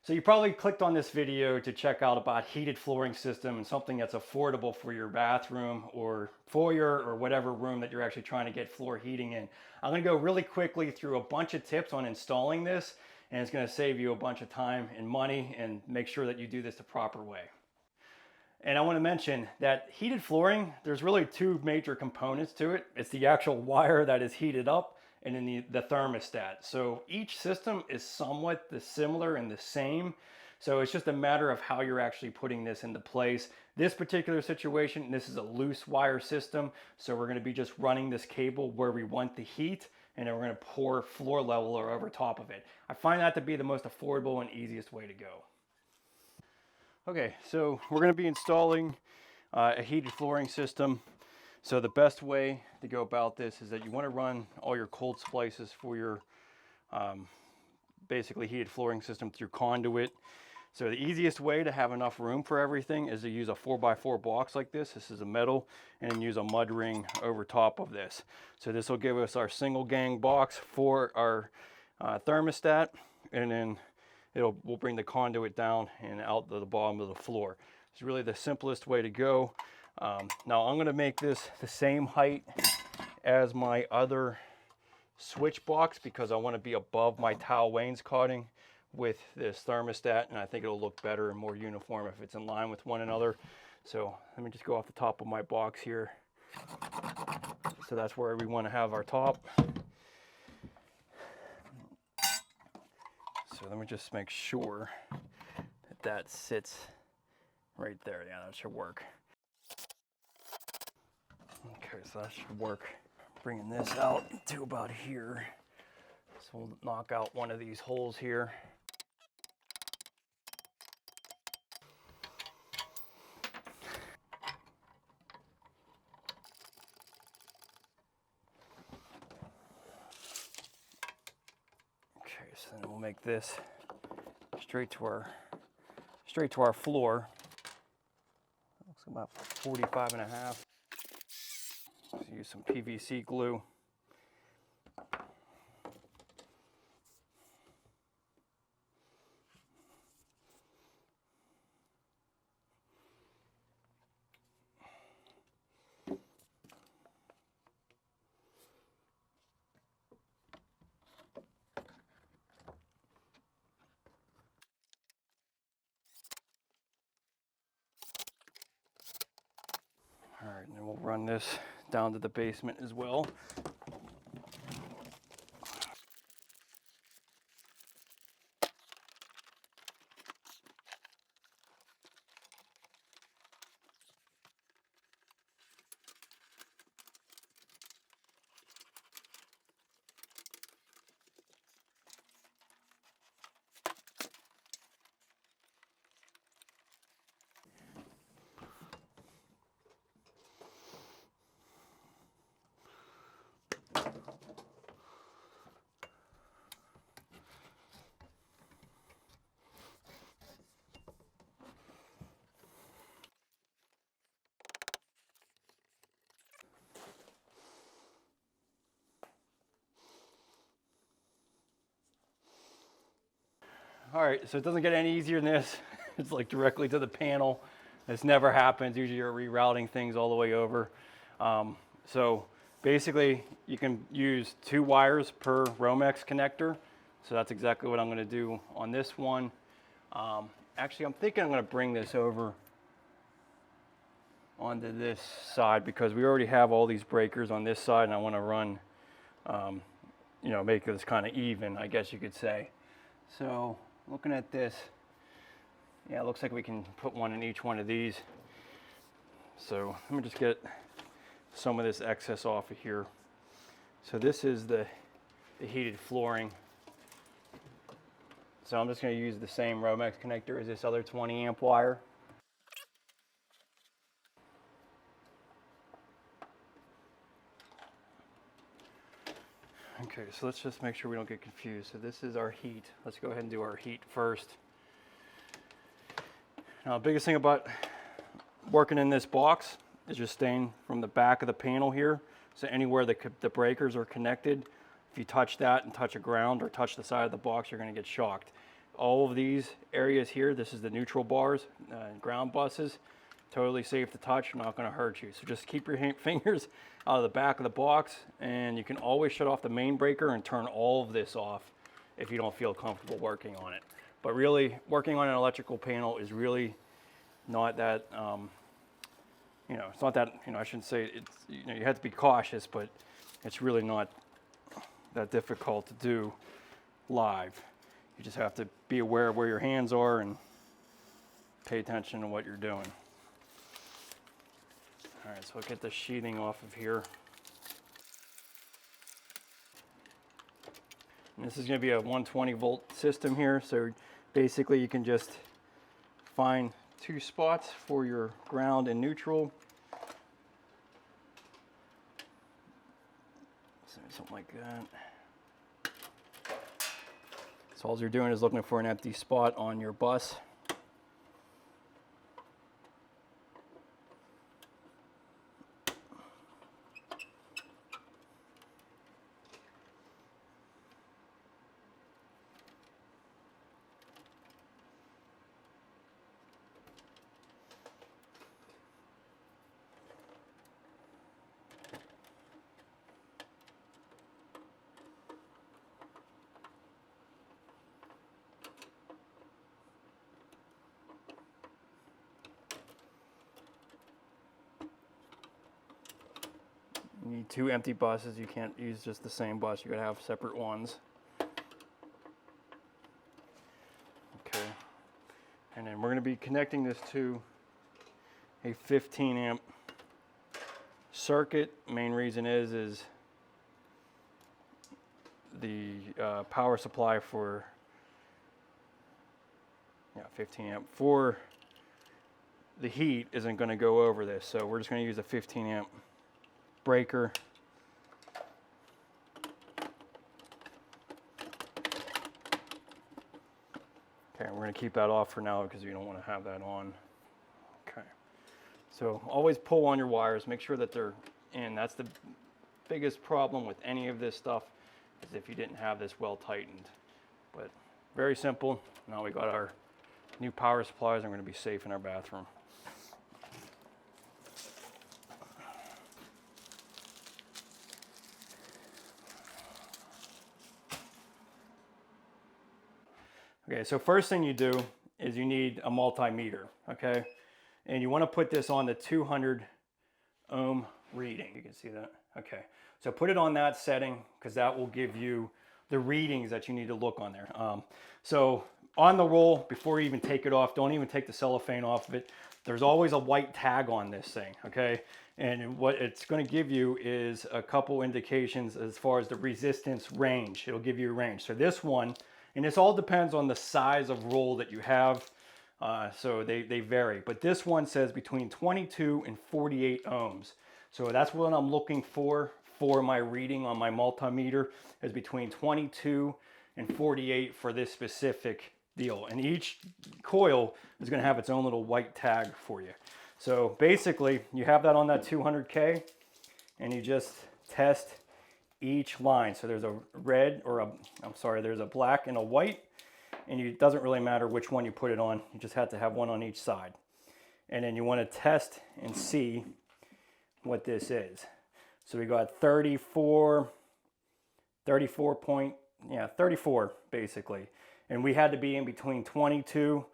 So you probably clicked on this video to check out about heated flooring system and something that's affordable for your bathroom or foyer or whatever room that you're actually trying to get floor heating in. I'm going to go really quickly through a bunch of tips on installing this, and it's going to save you a bunch of time and money and make sure that you do this the proper way. And I want to mention that heated flooring, there's really two major components to it. It's the actual wire that is heated up and then the thermostat. So each system is somewhat similar and the same. So it's just a matter of how you're actually putting this into place. This particular situation, this is a loose wire system. So we're going to be just running this cable where we want the heat, and then we're going to pour floor level or over top of it. I find that to be the most affordable and easiest way to go. Okay, so we're going to be installing a heated flooring system. So the best way to go about this is that you want to run all your cold splices for your basically heated flooring system through conduit. So the easiest way to have enough room for everything is to use a 4x4 box like this. This is a metal, and then use a mud ring over top of this. So this will give us our single gang box for our thermostat, and then we'll bring the conduit down and out to the bottom of the floor. It's really the simplest way to go. Now I'm going to make this the same height as my other switch box because I want to be above my towel wainscoting with this thermostat, and I think it'll look better and more uniform if it's in line with one another. So let me just go off the top of my box here. So that's where we want to have our top. So let me just make sure that that sits right there. Yeah, that should work. Okay, so that should work. Bringing this out to about here. So we'll knock out one of these holes here. Okay, so then we'll make this straight to our floor. Looks about 45.5. So use some PVC glue. All right, and then we'll run this down to the basement as well. All right, so it doesn't get any easier than this. It's like directly to the panel. This never happens. Usually you're rerouting things all the way over. So basically you can use 2 wires per Romex connector. So that's exactly what I'm going to do on this one. Actually, I'm thinking I'm going to bring this over onto this side because we already have all these breakers on this side, and I want to run, make this kind of even, I guess you could say. So looking at this, yeah, it looks like we can put one in each one of these. So let me just get some of this excess off of here. So this is the heated flooring. So I'm just going to use the same Romex connector as this other 20 amp wire. Okay, so let's just make sure we don't get confused. So this is our heat. Let's go ahead and do our heat first. Now, the biggest thing about working in this box is just staying from the back of the panel here. So anywhere the breakers are connected, if you touch that and touch a ground or touch the side of the box, you're going to get shocked. all of these areas here. This is the neutral bars, ground buses. Totally safe to touch, not going to hurt you. So just keep your fingers out of the back of the box, and you can always shut off the main breaker and turn all of this off if you don't feel comfortable working on it. But really, working on an electrical panel is really not that, it's not that, I shouldn't say it's, you have to be cautious, but it's really not that difficult to do live. You just have to be aware of where your hands are and pay attention to what you're doing. All right, so I'll get the sheathing off of here. And this is going to be a 120 volt system here, so basically you can just find 2 spots for your ground and neutral. Something like that. So all you're doing is looking for an empty spot on your bus. You need 2 empty buses. You can't use just the same bus. You gotta have separate ones. Okay. And then we're gonna be connecting this to a 15 amp circuit. Main reason is the power supply for 15 amp for the heat isn't going to go over this, so we're just going to use a 15 amp breaker. Okay, we're going to keep that off for now because we don't want to have that on. Okay, so always pull on your wires, make sure that they're in. That's the biggest problem with any of this stuff, is if you didn't have this well tightened. But very simple. Now we got our new power supplies, and we're going to be safe in our bathroom. Okay, so first thing you do is you need a multimeter, okay? And you want to put this on the 200 ohm reading. You can see that. Okay, so put it on that setting because that will give you the readings that you need to look on there. So on the roll, before you even take it off, don't even take the cellophane off of it. There's always a white tag on this thing, okay? And what it's going to give you is a couple indications as far as the resistance range. It'll give you a range. So this one, and this all depends on the size of roll that you have. So they vary. But this one says between 22 and 48 ohms. So that's what I'm looking for my reading on my multimeter, is between 22 and 48 for this specific deal. And each coil is going to have its own little white tag for you. So basically, you have that on that 200K, and you just test each line. So there's a red, or there's a black and a white, and it doesn't really matter which one you put it on. You just have to have one on each side. And then you want to test and see what this is. So we got 34 basically. And we had to be in between 22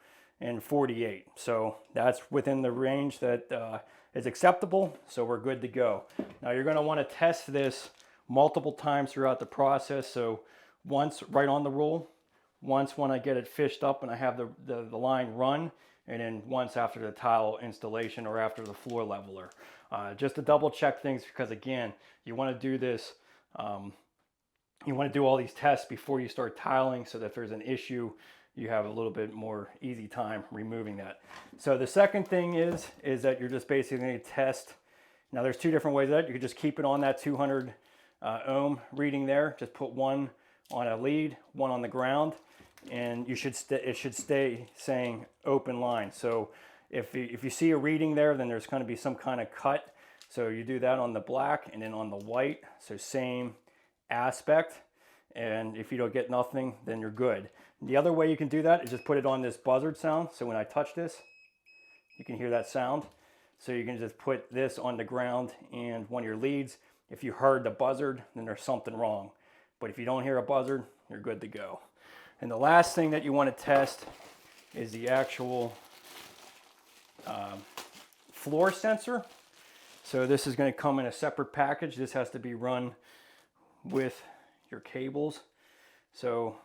and 48. So that's within the range that is acceptable. So we're good to go. Now you're going to want to test this multiple times throughout the process. So once right on the roll, once when I get it fished up and I have the line run, and then once after the tile installation or after the floor leveler. Just to double check things, because again, you want to do this, you want to do all these tests before you start tiling, so that if there's an issue, you have a little bit more easy time removing that. So the second thing is that you're just basically going to test. Now there's 2 different ways that you could just keep it on that 200 ohm reading there. Just put one on a lead, one on the ground, and it should stay saying open line. So if you see a reading there, then there's going to be some kind of cut. So you do that on the black and then on the white. So same aspect. And if you don't get nothing, then you're good. The other way you can do that is just put it on this buzzard sound. So when I touch this, you can hear that sound. So you can just put this on the ground and one of your leads. If you heard the buzzard, then there's something wrong. But if you don't hear a buzzard, you're good to go. And the last thing that you want to test is the actual floor sensor. So this is going to come in a separate package. This has to be run with your cables. So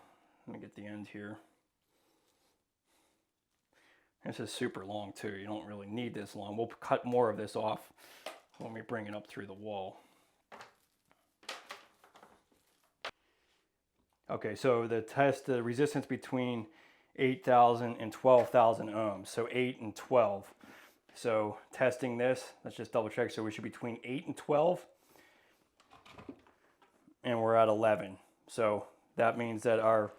let me get the end here. This is super long too. You don't really need this long. We'll cut more of this off when we bring it up through the wall. Okay, so the test the resistance between 8,000 and 12,000 ohms. So 8 and 12. So testing this, let's just double check. So we should be between 8 and 12. And we're at 11. So that means that our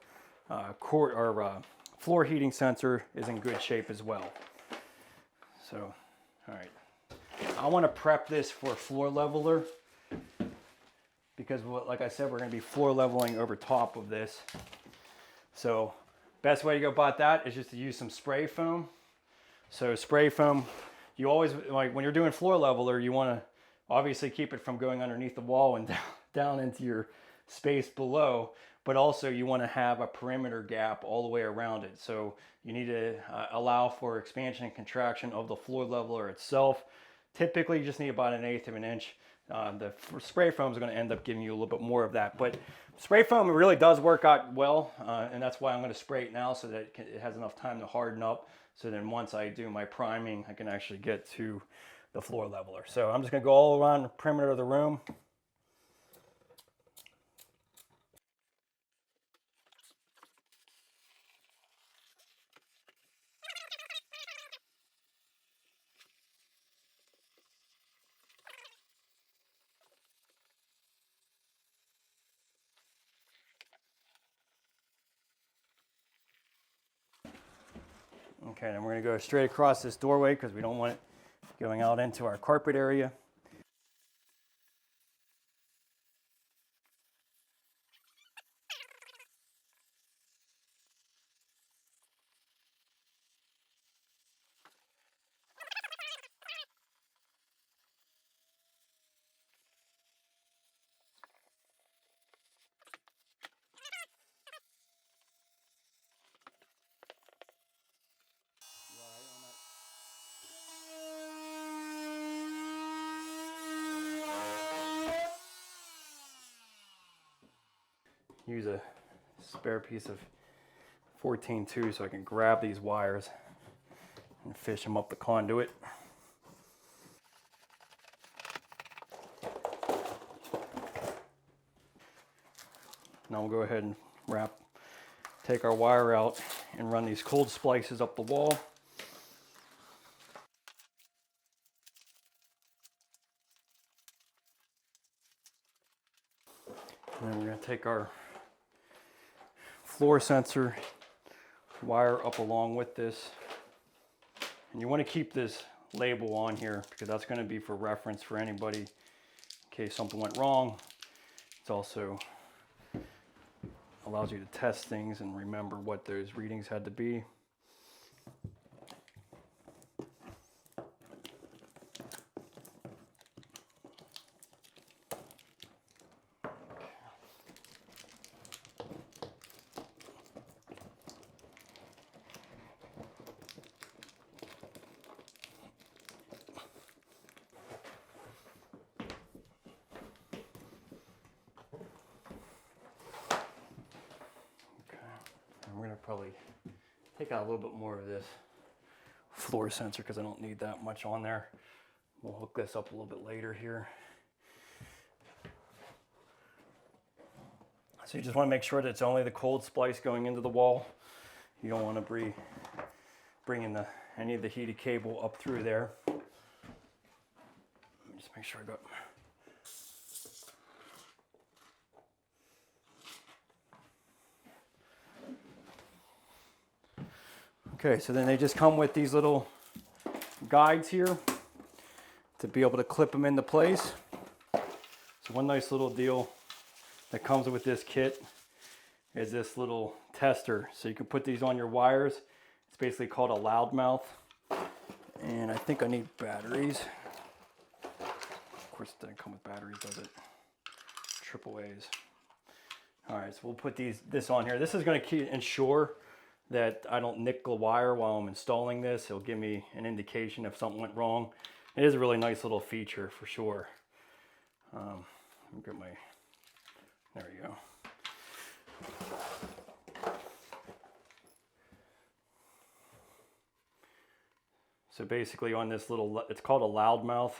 floor heating sensor is in good shape as well. So, all right. I want to prep this for floor leveler because, like I said, we're going to be floor leveling over top of this. So, best way to go about that is just to use some spray foam. So, spray foam, you always, like when you're doing floor leveler, you want to obviously keep it from going underneath the wall and down into your space below. But also you want to have a perimeter gap all the way around it. So you need to allow for expansion and contraction of the floor leveler itself. Typically you just need about 1/8 of an inch. The spray foam is going to end up giving you a little bit more of that. But spray foam really does work out well. And that's why I'm going to spray it now so that it has enough time to harden up. So then once I do my priming, I can actually get to the floor leveler. So I'm just going to go all around the perimeter of the room. Okay, then we're going to go straight across this doorway because we don't want it going out into our carpet area. Use a spare piece of 14-2 so I can grab these wires and fish them up the conduit. Now we'll go ahead and take our wire out and run these cold splices up the wall. And then we're going to take our floor sensor wire up along with this. And you want to keep this label on here because that's going to be for reference for anybody in case something went wrong. It's also allows you to test things and remember what those readings had to be. We're going to probably take out a little bit more of this floor sensor because I don't need that much on there. We'll hook this up a little bit later here. So you just want to make sure that it's only the cold splice going into the wall. You don't want to be bringing any of the heated cable up through there. Let me just make sure I got... Okay, so then they just come with these little guides here to be able to clip them into place. So one nice little deal that comes with this kit is this little tester. So you can put these on your wires. It's basically called a loudmouth. And I think I need batteries. Of course it doesn't come with batteries, does it? AAA's. All right, so we'll put this on here. This is going to ensure that I don't nick the wire while I'm installing this. It'll give me an indication if something went wrong. It is a really nice little feature for sure. Let me get there we go. So basically on this little, it's called a loudmouth.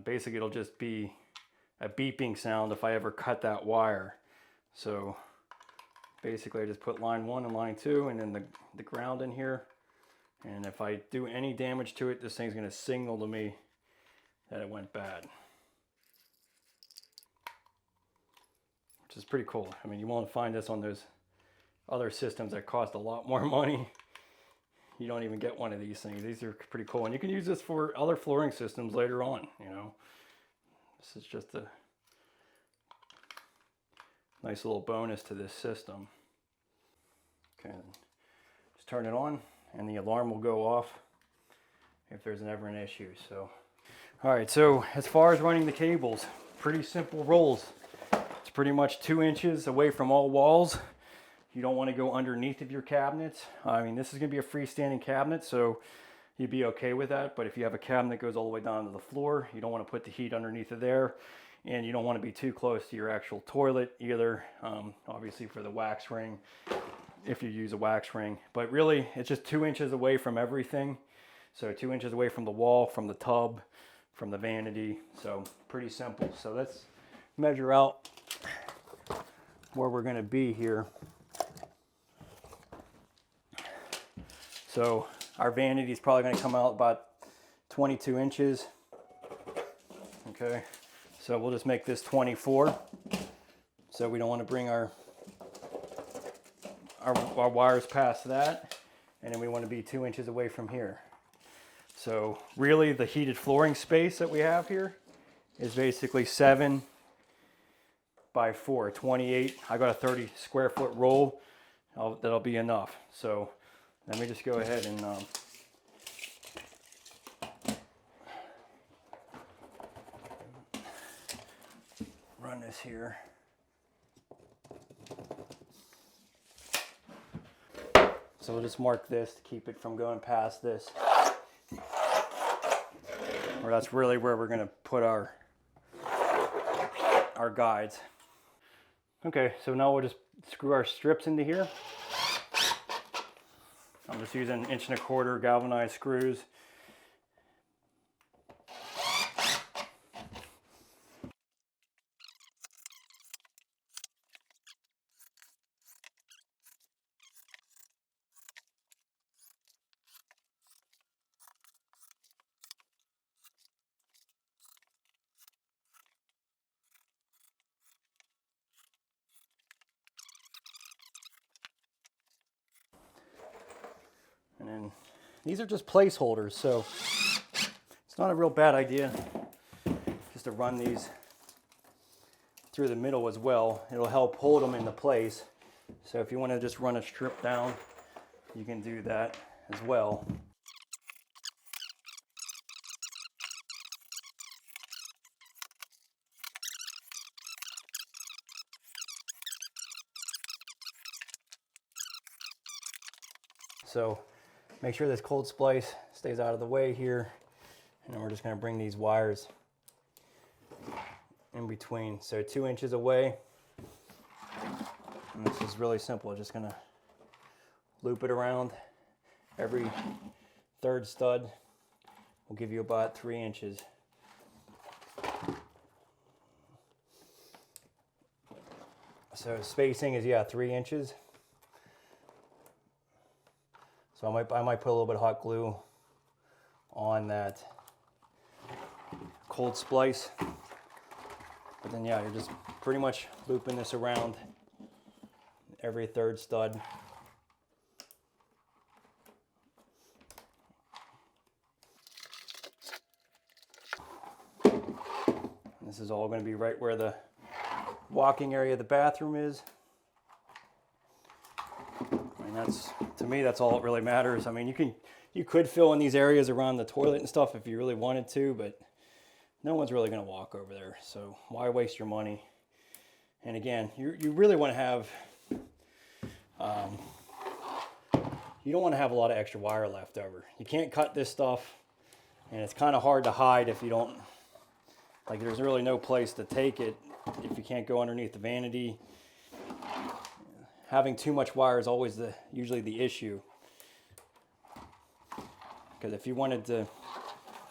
Basically it'll just be a beeping sound if I ever cut that wire. So basically I just put line 1 and line 2 and then the ground in here. And if I do any damage to it, this thing's going to signal to me that it went bad. Which is pretty cool. I mean, you won't find this on those other systems that cost a lot more money. You don't even get one of these things. These are pretty cool. And you can use this for other flooring systems later on, you know. This is just a nice little bonus to this system. Okay, just turn it on and the alarm will go off if there's ever an issue. So, all right, so as far as running the cables, pretty simple rolls. It's pretty much 2 inches away from all walls. You don't want to go underneath of your cabinets. I mean, this is going to be a freestanding cabinet, so you'd be okay with that. But if you have a cabinet that goes all the way down to the floor, you don't want to put the heat underneath of there. And you don't want to be too close to your actual toilet either, obviously for the wax ring, if you use a wax ring. But really, it's just 2 inches away from everything. So 2 inches away from the wall, from the tub, from the vanity. So pretty simple. So let's measure out where we're going to be here. So our vanity is probably going to come out about 22 inches. Okay, so we'll just make this 24. So we don't want to bring our wires past that. And then we want to be 2 inches away from here. So really the heated flooring space that we have here is basically 7 by 4, 28. I got a 30 square foot roll. That'll be enough. So let me just go ahead and run this here. So we'll just mark this to keep it from going past this. Or that's really where we're going to put our guides. Okay, so now we'll just screw our strips into here. I'm just using 1.25 inch galvanized screws. And then these are just placeholders, so it's not a real bad idea just to run these through the middle as well. It'll help hold them into place. So if you want to just run a strip down, you can do that as well. So make sure this cold splice stays out of the way here. And then we're just going to bring these wires in between. So 2 inches away. And this is really simple. Just going to loop it around. Every third stud will give you about 3 inches. So spacing is, 3 inches. So I might put a little bit of hot glue on that cold splice. But then you're just pretty much looping this around every third stud. And this is all going to be right where the walking area of the bathroom is. that's, to me, that's all that really matters. I mean, you could fill in these areas around the toilet and stuff if you really wanted to, but no one's really going to walk over there. So why waste your money? And again, you really want to have, you don't want to have a lot of extra wire left over. You can't cut this stuff, and it's kind of hard to hide if you don't, like there's really no place to take it if you can't go underneath the vanity. Having too much wire is always usually the issue. Because if you wanted to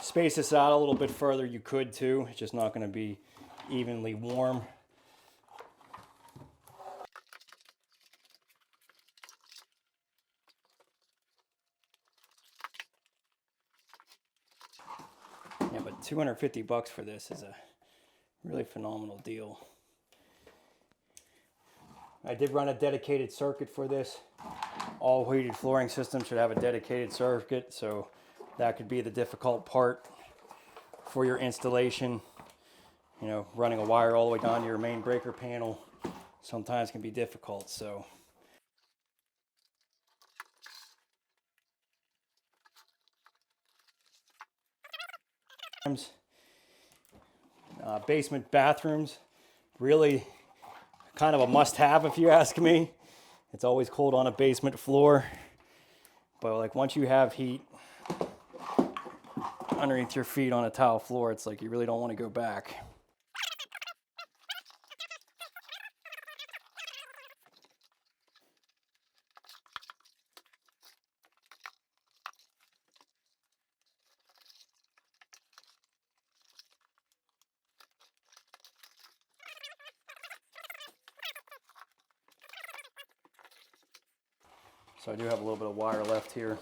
space this out a little bit further, you could too. It's just not going to be evenly warm. Yeah, but $250 for this is a really phenomenal deal. I did run a dedicated circuit for this. All heated flooring systems should have a dedicated circuit, so that could be the difficult part for your installation. You know, running a wire all the way down to your main breaker panel sometimes can be difficult, so. Basement bathrooms, really kind of a must-have if you ask me. It's always cold on a basement floor, but like once you have heat underneath your feet on a tile floor, it's like you really don't want to go back. So I do have a little bit of wire left here.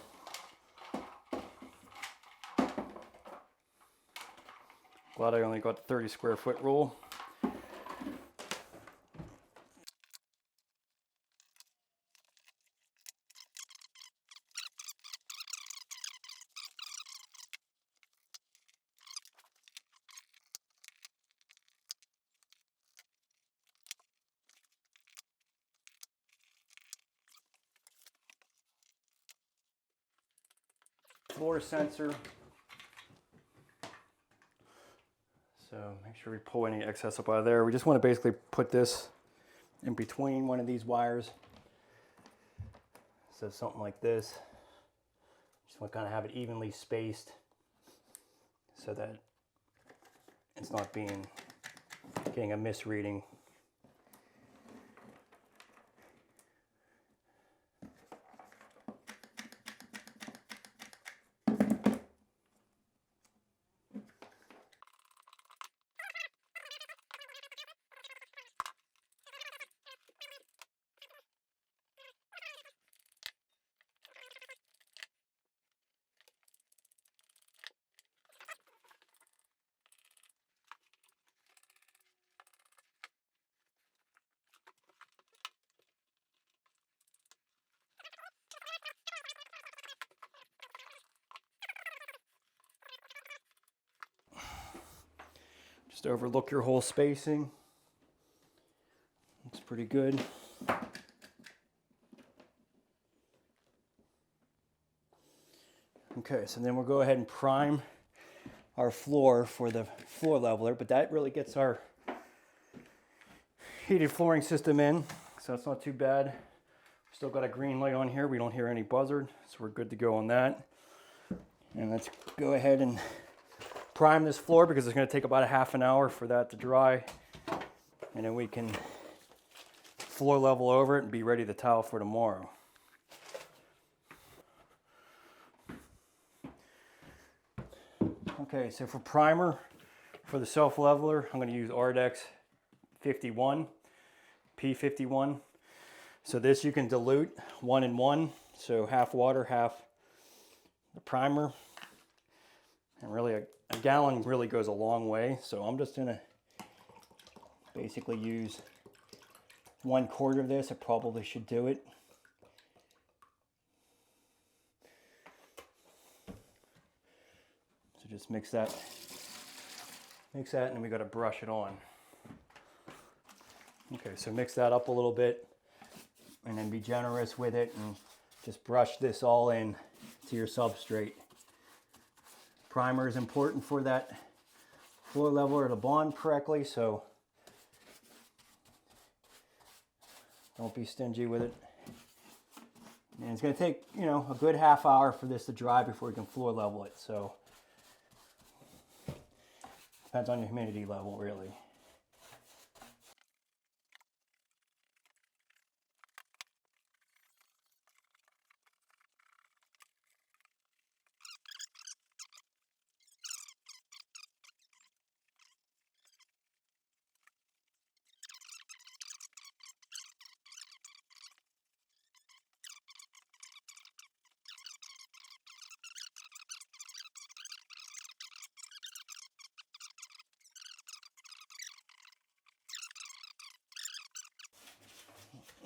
Glad I only got the 30 square foot rule. Floor sensor. So make sure we pull any excess up out of there. We just want to basically put this in between one of these wires. So something like this. Just want to kind of have it evenly spaced so that it's not getting a misreading. Just overlook your whole spacing. Looks pretty good. Okay, so then we'll go ahead and prime our floor for the floor leveler, but that really gets our heated flooring system in, so it's not too bad. Still got a green light on here. We don't hear any buzzard, so we're good to go on that. And let's go ahead and prime this floor because it's going to take about a half an hour for that to dry, and then we can floor level over it and be ready to tile for tomorrow. Okay, so for primer for the self leveler, I'm going to use Ardex 51, P51. So this you can dilute 1 in 1, so half water, half the primer. And really a gallon really goes a long way, so I'm just going to basically use 1/4 of this. I probably should do it. So just mix that, and then we got to brush it on. Okay, so mix that up a little bit, and then be generous with it, and just brush this all in to your substrate. Primer is important for that floor leveler to bond correctly, so don't be stingy with it. And it's going to take, you know, a good half hour for this to dry before you can floor level it. So depends on your humidity level, really.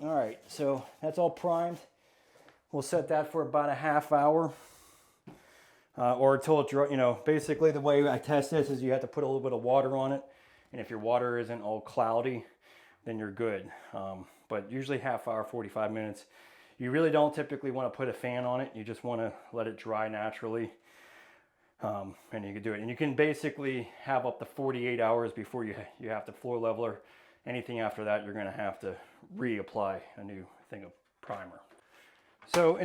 All right, so that's all primed. We'll set that for about a half hour or until it dry. You know, basically the way I test this is you have to put a little bit of water on it. And if your water isn't all cloudy, then you're good. But usually half hour, 45 minutes. You really don't typically want to put a fan on it. You just want to let it dry naturally. And you can do it. And you can basically have up to 48 hours before you have to floor leveler. Anything after that, you're going to have to reapply a new thing of primer. So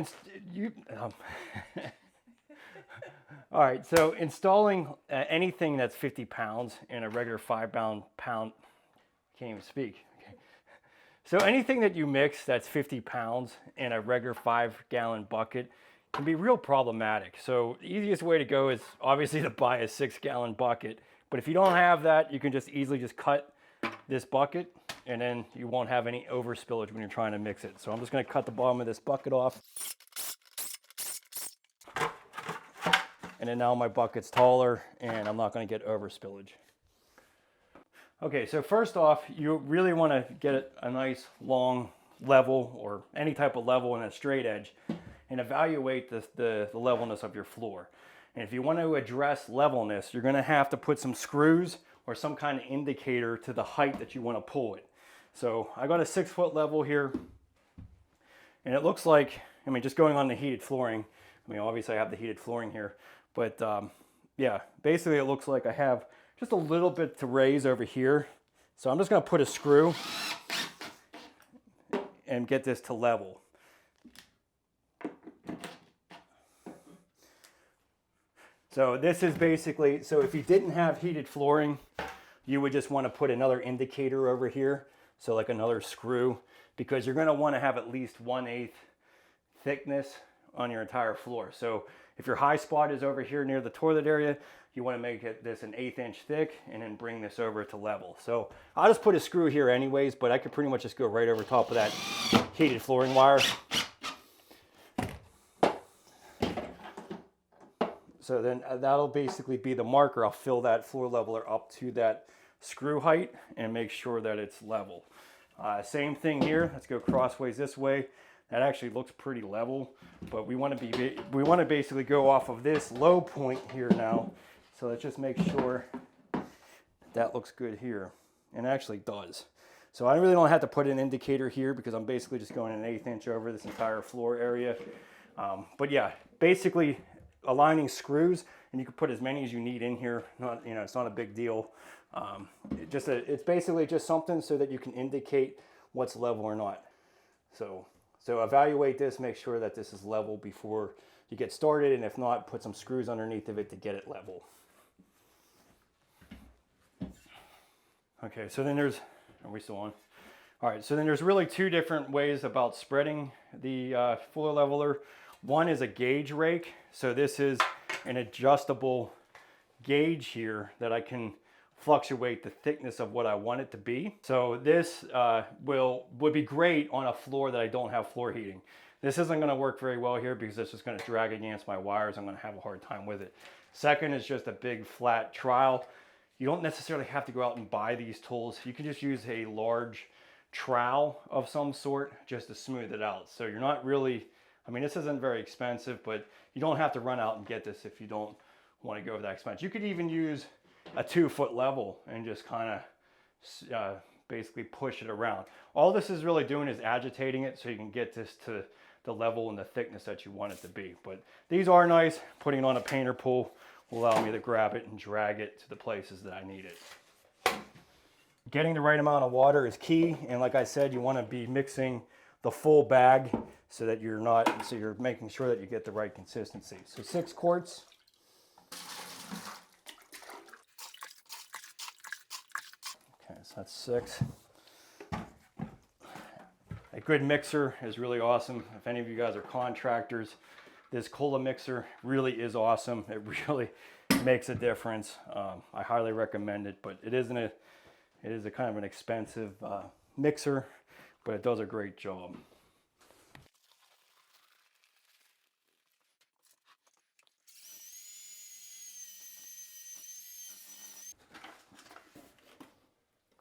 all right, so installing anything that's 50 pounds in a regular 5-pound, can't even speak. Okay. So anything that you mix that's 50 pounds in a regular 5-gallon bucket can be real problematic. So the easiest way to go is obviously to buy a 6-gallon bucket. But if you don't have that, you can just easily just cut this bucket and then you won't have any over spillage when you're trying to mix it. So I'm just going to cut the bottom of this bucket off. And then now my bucket's taller and I'm not going to get over spillage. Okay, so first off, you really want to get a nice long level or any type of level and a straight edge and evaluate the levelness of your floor. And if you want to address levelness, you're going to have to put some screws or some kind of indicator to the height that you want to pull it. So I got a 6-foot level here, and it looks like, I mean, just going on the heated flooring, I mean, obviously I have the heated flooring here, but yeah, basically it looks like I have just a little bit to raise over here. So I'm just going to put a screw and get this to level. So this is basically, so if you didn't have heated flooring, you would just want to put another indicator over here. So like another screw, because you're going to want to have at least 1/8 thickness on your entire floor. So if your high spot is over here near the toilet area, you want to make this an 1/8 inch thick and then bring this over to level. So I'll just put a screw here anyways, but I could pretty much just go right over top of that heated flooring wire. So then that'll basically be the marker. I'll fill that floor leveler up to that screw height and make sure that it's level. Same thing here. Let's go crossways this way. That actually looks pretty level, but we want to basically go off of this low point here now. So let's just make sure that looks good here, and it actually does. So I really don't have to put an indicator here because I'm basically just going an 1/8 inch over this entire floor area. But yeah, basically aligning screws, and you can put as many as you need in here. Not, you know, it's not a big deal. It's basically just something so that you can indicate what's level or not. So evaluate this, make sure that this is level before you get started, and if not, put some screws underneath of it to get it level. Okay, so then are we still on? All right, so then there's really two different ways about spreading the floor leveler. One is a gauge rake. So this is an adjustable gauge here that I can fluctuate the thickness of what I want it to be. So this would be great on a floor that I don't have floor heating. This isn't going to work very well here because it's just going to drag against my wires. I'm going to have a hard time with it. Second is just a big flat trowel. You don't necessarily have to go out and buy these tools. You can just use a large trowel of some sort just to smooth it out. So you're not really, I mean, this isn't very expensive, but you don't have to run out and get this if you don't want to go that expense. You could even use a 2-foot level and just kind of basically push it around. All this is really doing is agitating it so you can get this to the level and the thickness that you want it to be. But these are nice. Putting it on a painter pull will allow me to grab it and drag it to the places that I need it. Getting the right amount of water is key, and like I said, you want to be mixing the full bag so that you're making sure that you get the right consistency. So 6 quarts. Okay, so that's 6. A good mixer is really awesome. If any of you guys are contractors, this cola mixer really is awesome. It really makes a difference. I highly recommend it, but it is a kind of an expensive mixer, but it does a great job.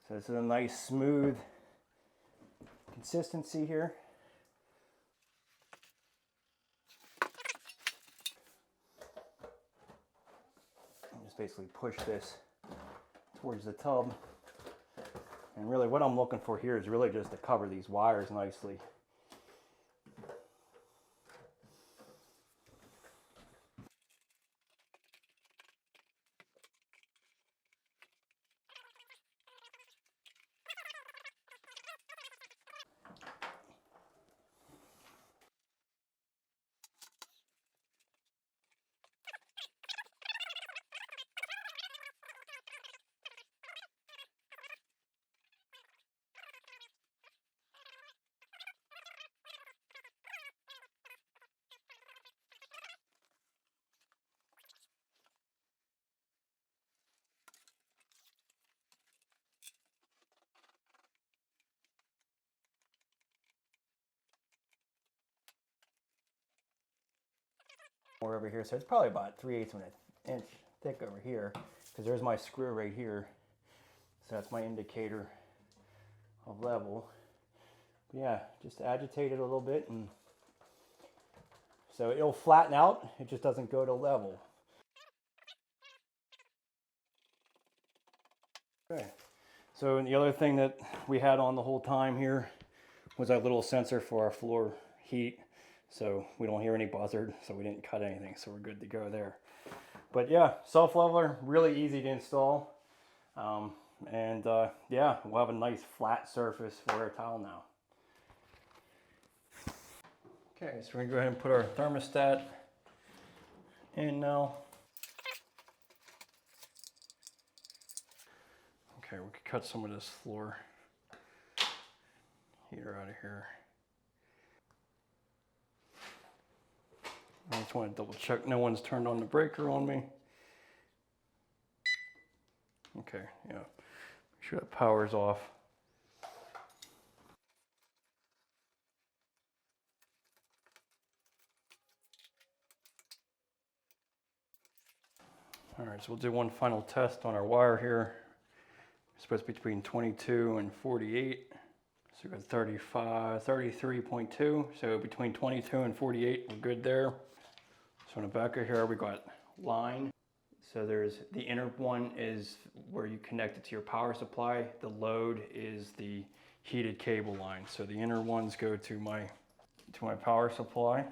So this is a nice smooth consistency here. Just basically push this towards the tub. And really what I'm looking for here is really just to cover these wires nicely. More over here, so it's probably about 3/8 of an inch thick over here, because there's my screw right here. So that's my indicator of level. But yeah, just agitate it a little bit, and so it'll flatten out. It just doesn't go to level. Okay. So the other thing that we had on the whole time here was that little sensor for our floor heat. So we don't hear any buzzard, so we didn't cut anything, so we're good to go there. But yeah, self-leveler, really easy to install. Yeah, we'll have a nice flat surface for our tile now. Okay, so we're gonna go ahead and put our thermostat in now. Okay, we could cut some of this floor heater out of here. I just want to double check no one's turned on the breaker on me. Okay, yeah. Make sure that power's off. All right, so we'll do one final test on our wire here. It's supposed to be between 22 and 48. So we got 33.2. So between 22 and 48, we're good there. So on the back of here, we got line. So there's the inner one is where you connect it to your power supply. The load is the heated cable line. So the inner ones go to my power supply.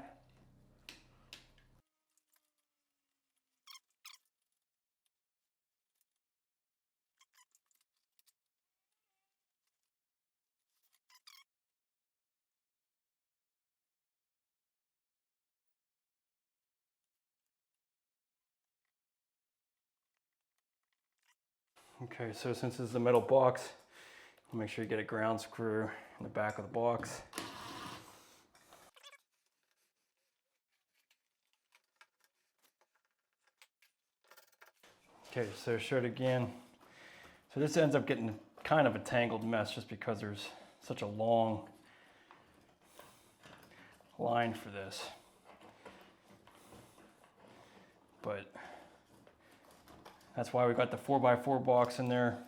Okay, so since this is a metal box, make sure you get a ground screw in the back of the box. Okay, so show it again. So this ends up getting kind of a tangled mess just because there's such a long line for this. But that's why we got the 4x4 box in there.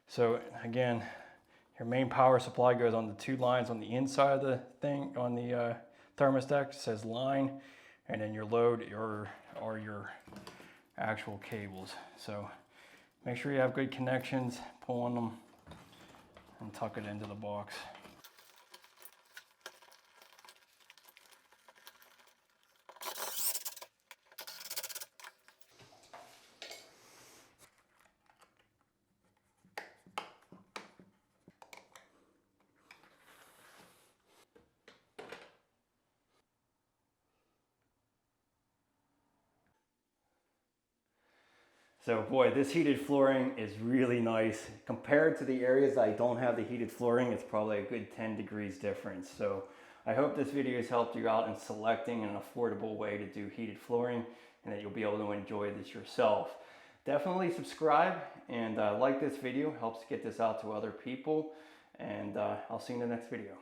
So again, your main power supply goes on the 2 lines on the inside of the thing, on the thermostat. It says line, and then your load are your actual cables. So make sure you have good connections, pull on them, and tuck it into the box. So boy, this heated flooring is really nice. Compared to the areas I don't have the heated flooring, it's probably a good 10 degrees difference. So I hope this video has helped you out in selecting an affordable way to do heated flooring and that you'll be able to enjoy this yourself. Definitely subscribe and like this video, helps get this out to other people. And I'll see you in the next video.